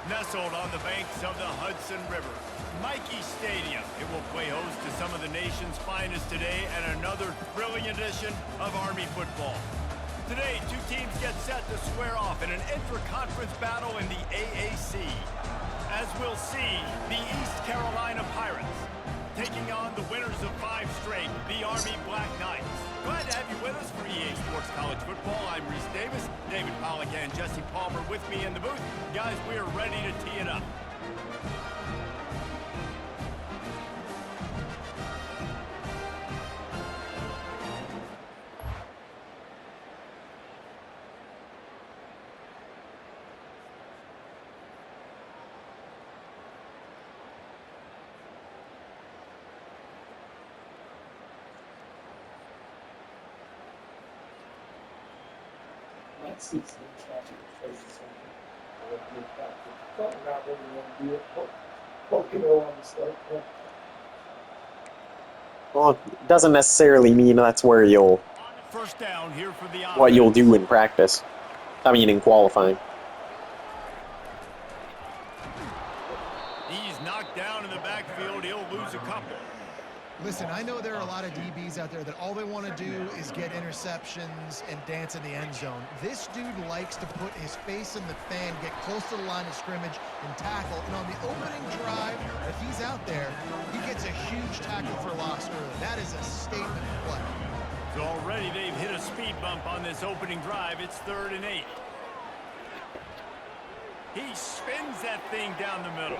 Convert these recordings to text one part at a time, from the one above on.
Nestled on the banks of the Hudson River, Michie Stadium. It will play host to some of the nation's finest today and another thrilling edition of Army football. Today, two teams get set to square off in an intra-conference battle in the AAC. As we'll see, the East Carolina Pirates taking on the winners of 5 straight, the Army Black Knights. Glad to have you with us for EA Sports College Football. I'm Reese Davis, David Pollack and Jesse Palmer with me in the booth. Guys, we are ready to tee it up. Well, it doesn't necessarily mean that's where you'll First down here for the what you'll do in practice. I mean, in qualifying. He's knocked down in the backfield. He'll lose a couple. Listen, I know there are a lot of DBs out there that all they want to do is get interceptions and dance in the end zone. This dude likes to put his face in the fan, get close to the line of scrimmage, and tackle. And on the opening drive, if he's out there, he gets a huge tackle for loss early. That is a statement play. So already they've hit a speed bump on this opening drive. It's 3rd and 8. He spins that thing down the middle.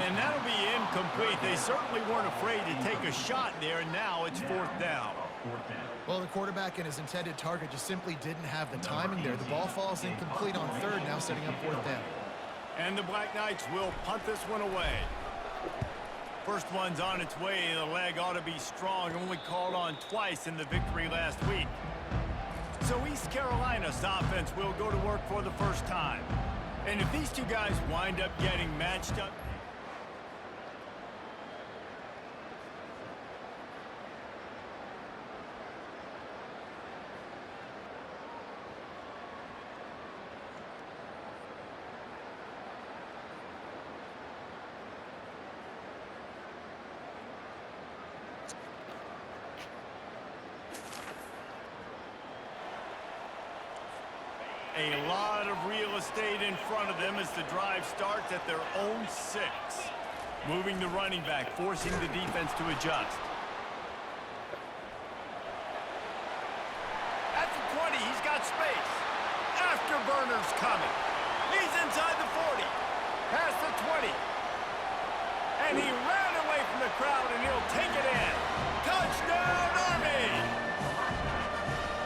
And that'll be incomplete. They certainly weren't afraid to take a shot there, and now it's 4th down. Well, the quarterback and his intended target just simply didn't have the timing there. The ball falls incomplete on 3rd, now setting up 4th down. And the Black Knights will punt this one away. First one's on its way. The leg ought to be strong. Only called on twice in the victory last week. So East Carolina's offense will go to work for the first time. And if these two guys wind up getting matched up... A lot of real estate in front of them as the drive starts at their own 6. Moving the running back, forcing the defense to adjust. At the 20, he's got space. Afterburner's coming. He's inside the 40. Past the 20. And he ran away from the crowd, and he'll take it in. Touchdown, Army!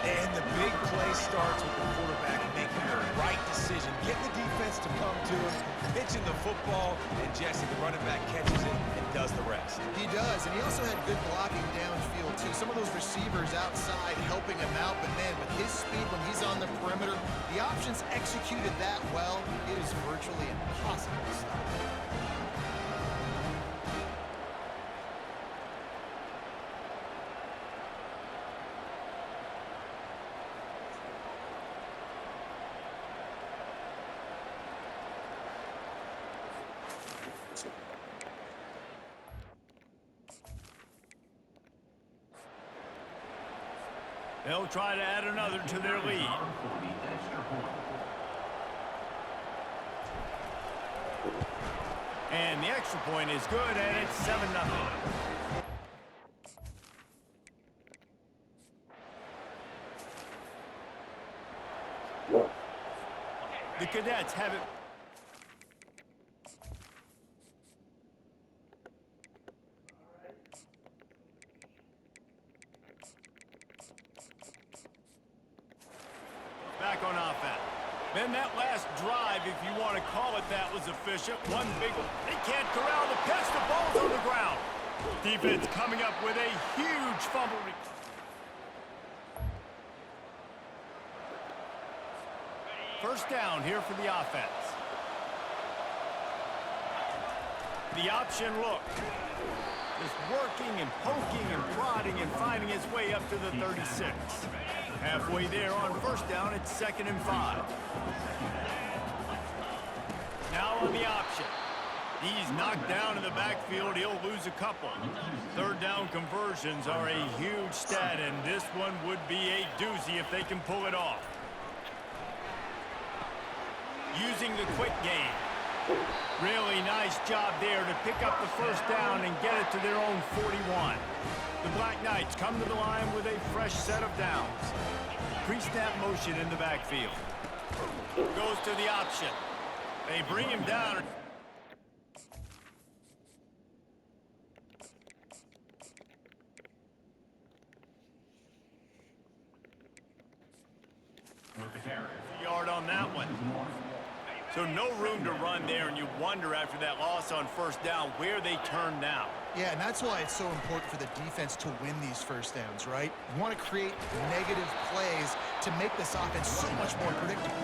And the big play starts with the quarterback making the right decision, getting the defense to come to him, pitching the football, and Jesse, the running back, catches it and does the rest. He does, and he also had good blocking downfield, too. Some of those receivers outside helping him out, but, man, with his speed when he's on the perimeter, the options executed that well, it is virtually impossible to stop. They'll try to add another to their lead. And the extra point is good, and it's 7-0. The Cadets have it. Back on offense. Then that last drive, if you want to call it that, was efficient. One big one. They can't corral the pitch. The ball's on the ground. Defense coming up with a huge fumble. First down here for the offense. The option look. Just working and poking and prodding and finding his way up to the 36. Halfway there on first down, it's 2nd and 5. Now on the option. He's knocked down in the backfield. He'll lose a couple. Third down conversions are a huge stat, and this one would be a doozy if they can pull it off. Using the quick game. Really nice job there to pick up the first down and get it to their own 41. The Black Knights come to the line with a fresh set of downs. Pre-snap motion in the backfield. Goes to the option. They bring him down. Yard on that one. So no room to run there, and you wonder after that loss on first down where they turn now. Yeah, and that's why it's so important for the defense to win these first downs, right? You want to create negative plays to make this offense so much more predictable.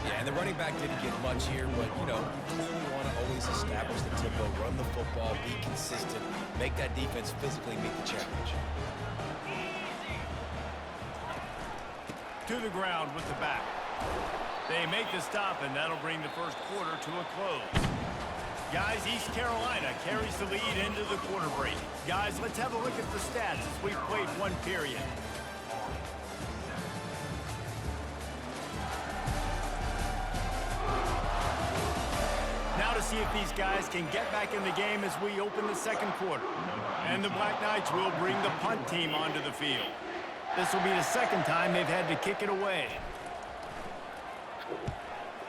Yeah, and the running back didn't get much here, but, you know, you clearly want to always establish the tempo, run the football, be consistent, make that defense physically meet the challenge. To the ground with the back. They make the stop, and that'll bring the first quarter to a close. Guys, East Carolina carries the lead into the quarter break. Guys, let's have a look at the stats as we've played one period. Now to see if these guys can get back in the game as we open the second quarter. And the Black Knights will bring the punt team onto the field. This will be the second time they've had to kick it away.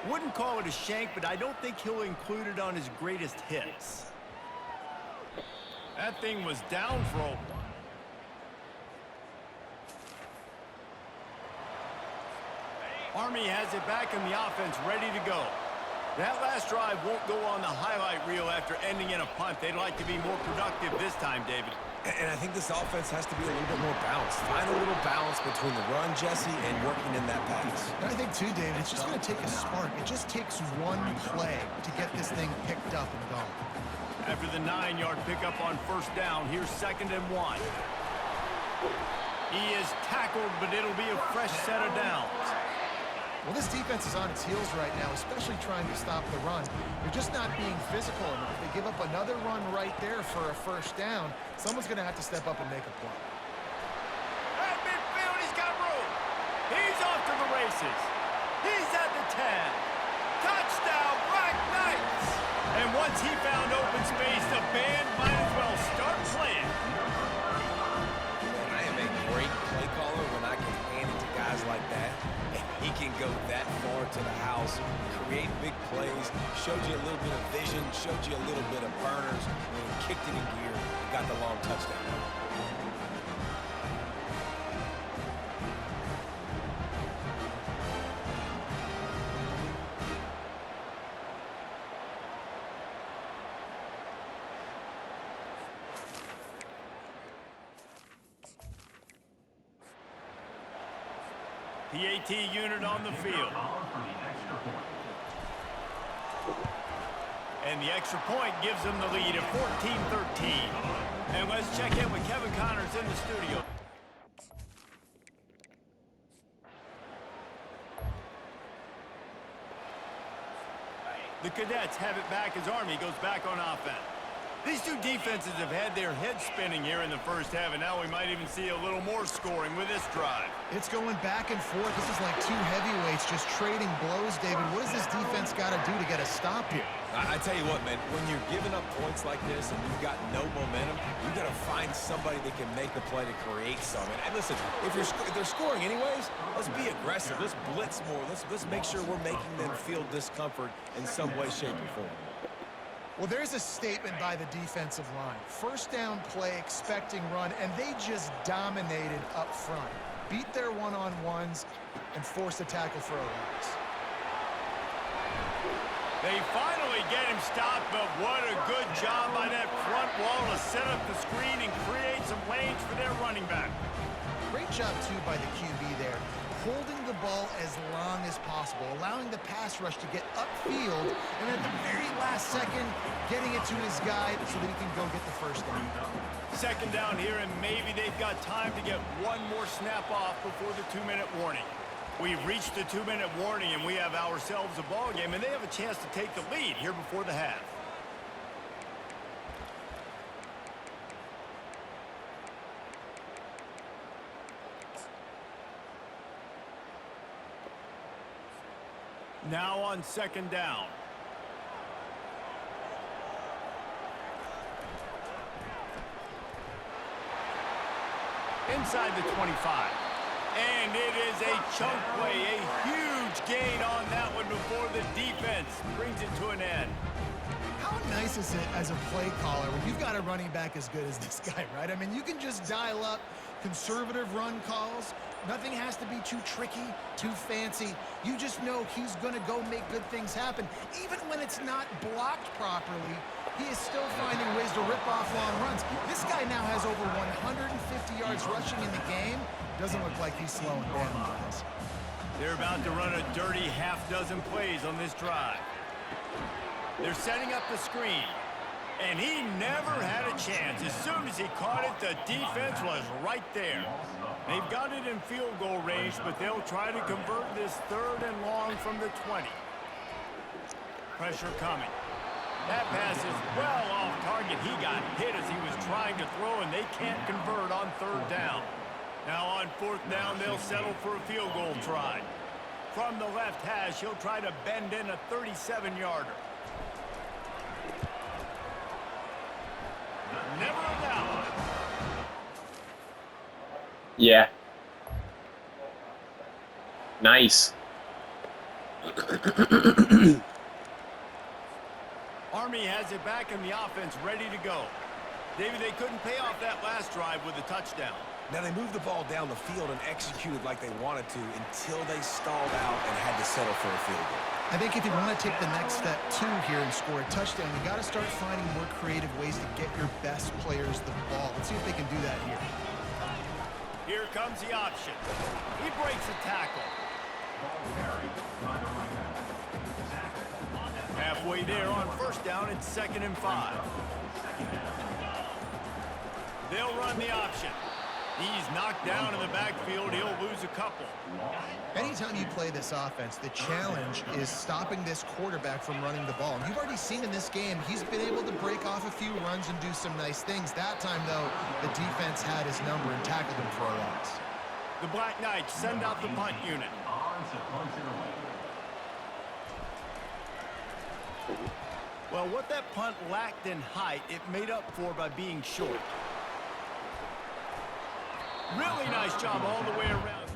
Wouldn't call it a shank, but I don't think he'll include it on his greatest hits. That thing was down for a while. Army has it back in the offense, ready to go. That last drive won't go on the highlight reel after ending in a punt. They'd like to be more productive this time, David. And I think this offense has to be a little bit more balanced. Find a little balance between the run, Jesse, and working in that pass. And I think, too, David, it's just going to take a spark. It just takes one play to get this thing picked up and going. After the 9-yard pickup on first down, here's 2nd and 1. He is tackled, but it'll be a fresh set of downs. Well, this defense is on its heels right now, especially trying to stop the run. They're just not being physical enough. They give up another run right there for a first down. Someone's going to have to step up and make a play. At midfield, he's got room. He's off to the races. He's at the 10. Touchdown, Black Knights. And once he found open space, the band might as well start playing. Man, I am a great play caller when I can hand it to guys like that. He can go that far to the house, create big plays, showed you a little bit of vision, showed you a little bit of burners, and he kicked it in gear and got the long touchdown. PAT unit on the field. And the extra point gives them the lead at 14-13. And let's check in with Kevin Connors in the studio. The Cadets have it back as Army goes back on offense. These two defenses have had their heads spinning here in the first half, and now we might even see a little more scoring with this drive. It's going back and forth. This is like two heavyweights just trading blows, David. What does this defense got to do to get a stop here? I tell you what, man, when you're giving up points like this and you've got no momentum, you got to find somebody that can make the play to create something. And listen, if they're scoring anyways, let's be aggressive. Let's blitz more. Let's make sure we're making them feel discomfort in some way, shape, or form. Well, there's a statement by the defensive line. First down play, expecting run, and they just dominated up front. Beat their one-on-ones and forced a tackle for a loss. They finally get him stopped, but what a good job by that front wall to set up the screen and create some lanes for their running back. Great job, too, by the QB there. Holding the ball as long as possible, allowing the pass rush to get upfield, and at the very last second, getting it to his guy so that he can go get the first down. Second down here, and maybe they've got time to get one more snap off before the 2-minute warning. We've reached the 2-minute warning, and we have ourselves a ball game, and they have a chance to take the lead here before the half. Now on 2nd down. Inside the 25. And it is a chunk play, a huge gain on that one before the defense brings it to an end. How nice is it as a play caller when you've got a running back as good as this guy, right? I mean, you can just dial up conservative run calls. Nothing has to be too tricky, too fancy. You just know he's going to go make good things happen. Even when it's not blocked properly, he is still finding ways to rip off long runs. This guy now has over 150 yards rushing in the game. Doesn't look like he's slowing down, guys. They're about to run a dirty half-dozen plays on this drive. They're setting up the screen. And he never had a chance. As soon as he caught it, the defense was right there. They've got it in field goal range, but they'll try to convert this 3rd and long from the 20. Pressure coming. That pass is well off target. He got hit as he was trying to throw, and they can't convert on 3rd down. Now on 4th down, they'll settle for a field goal try. From the left hash, he'll try to bend in a 37-yarder. Never a down. Yeah. Nice. Army has it back in the offense, ready to go. David, they couldn't pay off that last drive with a touchdown. Now, they moved the ball down the field and executed like they wanted to until they stalled out and had to settle for a field goal. I think if you want to take the next step, too, here and score a touchdown, you got to start finding more creative ways to get your best players the ball. Let's see if they can do that here. Here comes the option. He breaks a tackle. Halfway there on 1st down, it's 2nd and 5. They'll run the option. He's knocked down in the backfield. He'll lose a couple. Anytime you play this offense, the challenge is stopping this quarterback from running the ball. And you've already seen in this game, he's been able to break off a few runs and do some nice things. That time, though, the defense had his number and tackled him for a loss. The Black Knights send out the punt unit. Well, what that punt lacked in height, it made up for by being short. Really nice job all the way around.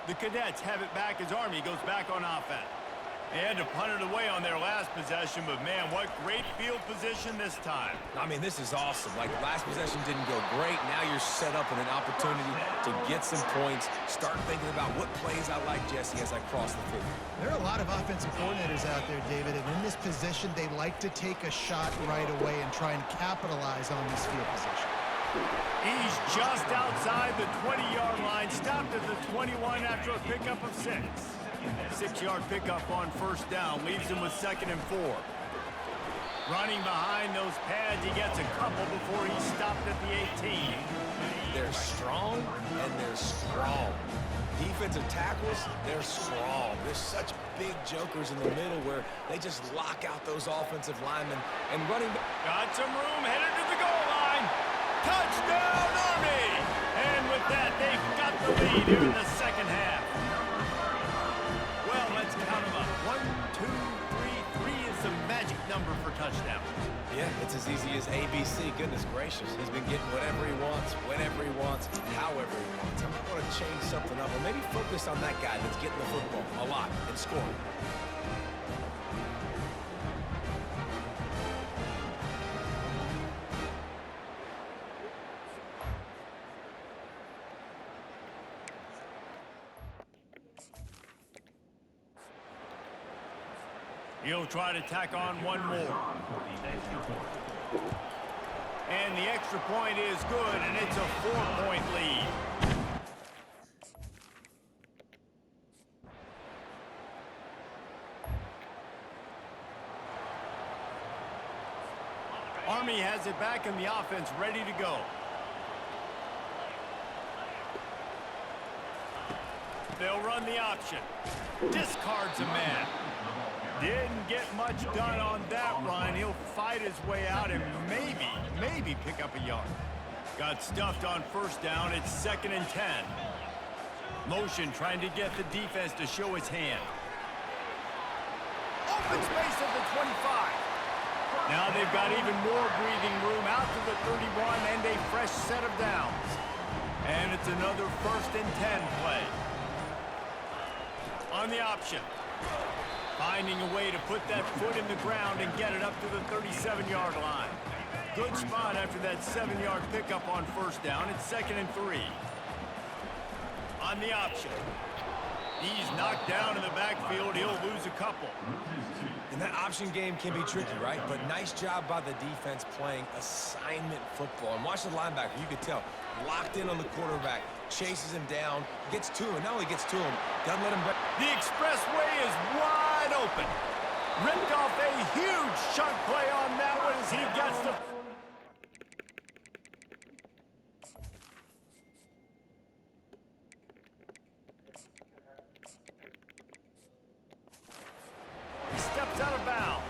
The Cadets have it back as Army goes back on offense. They had to punt it away on their last possession, but man, what great field position this time. I mean, this is awesome. Like, last possession didn't go great. Now you're set up with an opportunity to get some points. Start thinking about what plays I like, Jesse, as I cross the field. There are a lot of offensive coordinators out there, David, and in this position, they like to take a shot right away and try and capitalize on this field position. He's just outside the 20-yard line, stopped at the 21 after a pickup of 6. 6-yard pickup on 1st down, leaves him with 2nd and 4. Running behind those pads, he gets a couple before he stopped at the 18. They're strong, and they're strong. Defensive tackles, they're strong. There's such big jokers in the middle where they just lock out those offensive linemen. And running back. Got some room, headed to the goal line. Touchdown, Army! And with that, they've got the lead here in the 2nd half. Well, let's count them up. 1, 2, 3. 3 is the magic number for touchdowns. Yeah, it's as easy as ABC. Goodness gracious. He's been getting whatever he wants, whenever he wants, however he wants. I might want to change something up or maybe focus on that guy that's getting the football a lot and scoring. He'll try to tack on one more. And the extra point is good, and it's a 4-point lead. Army has it back in the offense, ready to go. They'll run the option. Discards a man. Didn't get much done on that run. He'll fight his way out and maybe pick up a yard. Got stuffed on first down. It's 2nd and 10. Motion trying to get the defense to show his hand. Open space at the 25. Now they've got even more breathing room out to the 31 and a fresh set of downs. And it's another 1st and 10 play. On the option. Finding a way to put that foot in the ground and get it up to the 37-yard line. Good spot after that 7-yard pickup on first down. It's 2nd and 3. On the option. He's knocked down in the backfield. He'll lose a couple. And that option game can be tricky, right? But nice job by the defense playing assignment football. And watch the linebacker. You could tell. Locked in on the quarterback. Chases him down. Gets to him. Not only gets to him, doesn't let him back. The expressway is wide open. Ripped off a huge chunk play on that one as he gets to... He steps out of bounds.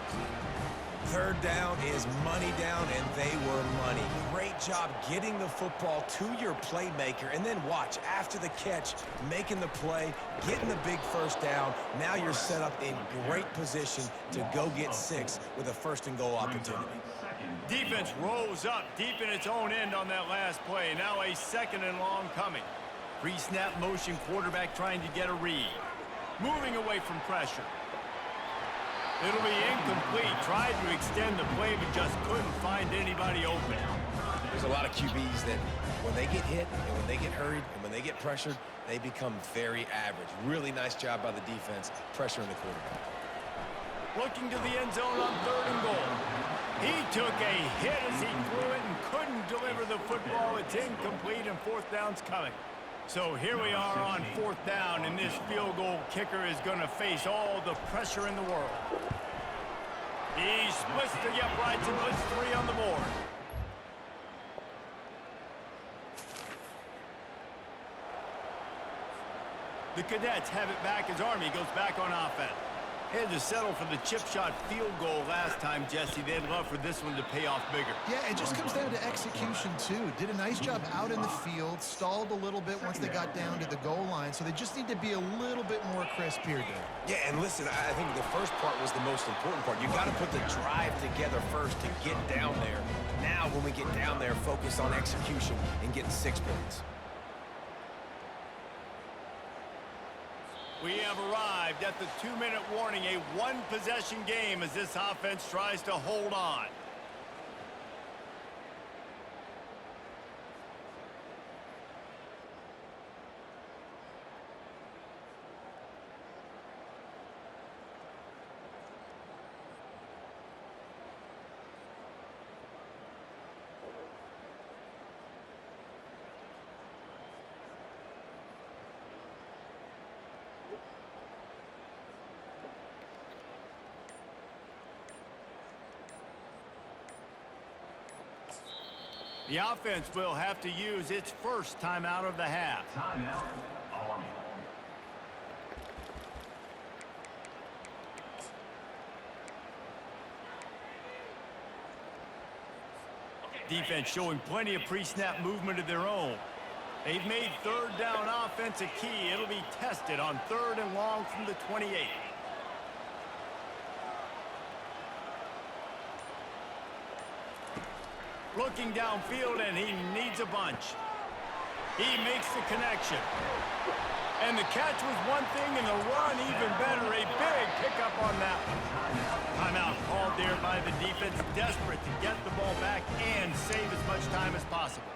3rd down is money down, and they were money. Great job getting the football to your playmaker, and then watch, after the catch, making the play, getting the big first down. Now you're set up in great position to go get 6 with a 1st and goal opportunity. Defense rolls up deep in its own end on that last play. Now a 2nd and long coming. Pre-snap motion, quarterback trying to get a read. Moving away from pressure. It'll be incomplete. Tried to extend the play, but just couldn't find anybody open. There's a lot of QBs that when they get hit and when they get hurried and when they get pressured, they become very average. Really nice job by the defense, pressuring the quarterback. Looking to the end zone on 3rd and goal. He took a hit as he threw it and couldn't deliver the football. It's incomplete and 4th down's coming. So here we are on 4th down, and this field goal kicker is going to face all the pressure in the world. He splits the uprights and puts 3 on the board. The Cadets have it back as Army goes back on offense. Had to settle for the chip shot field goal last time, Jesse. They'd love for this one to pay off bigger. Yeah, it just comes down to execution, too. Did a nice job out in the field, stalled a little bit once they got down to the goal line, so they just need to be a little bit more crisp here, Dave. Yeah, and listen, I think the first part was the most important part. You got to put the drive together first to get down there. Now, when we get down there, focus on execution and getting 6 points. We have arrived at the 2-minute warning, a 1-possession game as this offense tries to hold on. The offense will have to use its first timeout of the half. Timeout, Army. Defense showing plenty of pre-snap movement of their own. They've made 3rd down offense a key. It'll be tested on 3rd and long from the 28. Looking downfield, and he needs a bunch. He makes the connection. And the catch was one thing, and the run even better. A big pickup on that one. Timeout called there by the defense, desperate to get the ball back and save as much time as possible.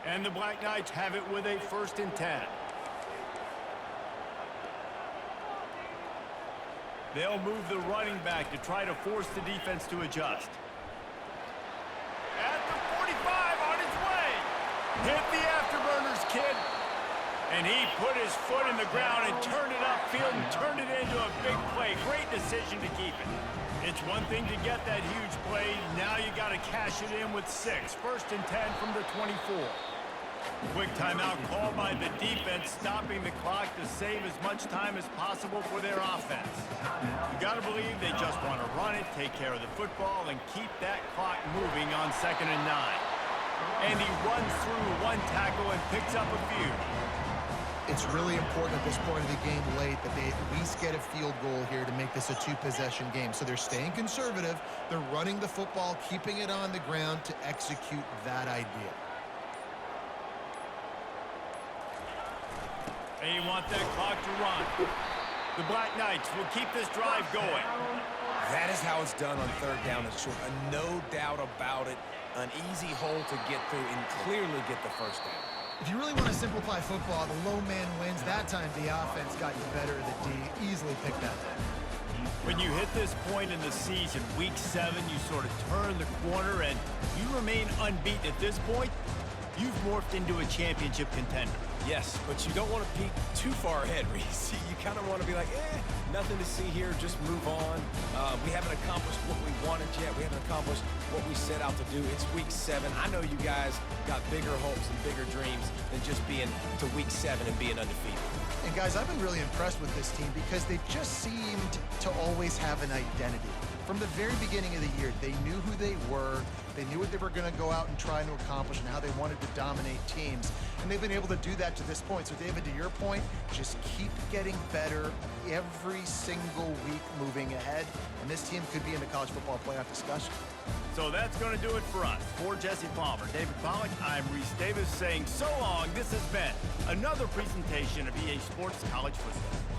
And the Black Knights have it with a 1st and 10. They'll move the running back to try to force the defense to adjust. At the 45, on its way. Hit the afterburners, kid. And he put his foot in the ground and turned it upfield and turned it into a big play. Great decision to keep it. It's one thing to get that huge play. Now you got to cash it in with 6. 1st and 10 from the 24. Quick timeout called by the defense, stopping the clock to save as much time as possible for their offense. You got to believe they just want to run it, take care of the football, and keep that clock moving on 2nd and 9. And he runs through 1 tackle and picks up a few. It's really important at this point of the game late that they at least get a field goal here to make this a 2-possession game. So they're staying conservative. They're running the football, keeping it on the ground to execute that idea. They want that clock to run. The Black Knights will keep this drive going. That is how it's done on 3rd down and short. No doubt about it. An easy hole to get through and clearly get the 1st down. If you really want to simplify football, the low man wins. That time the offense got you better. The D easily picked that up. When you hit this point in the season, week 7, you sort of turn the corner and you remain unbeaten at this point. You've morphed into a championship contender. Yes, but you don't want to peek too far ahead, Reese. You kind of want to be like, nothing to see here, just move on. We haven't accomplished what we wanted yet. We haven't accomplished what we set out to do. It's week 7. I know you guys got bigger hopes and bigger dreams than just being to week 7 and being undefeated. And guys, I've been really impressed with this team because they just seemed to always have an identity. From the very beginning of the year, they knew who they were. They knew what they were going to go out and try to accomplish and how they wanted to dominate teams. And they've been able to do that to this point. So, David, to your point, just keep getting better every single week moving ahead. And this team could be in the college football playoff discussion. So that's going to do it for us. For Jesse Palmer, David Pollack, I'm Reese Davis saying so long. This has been another presentation of EA Sports College Football.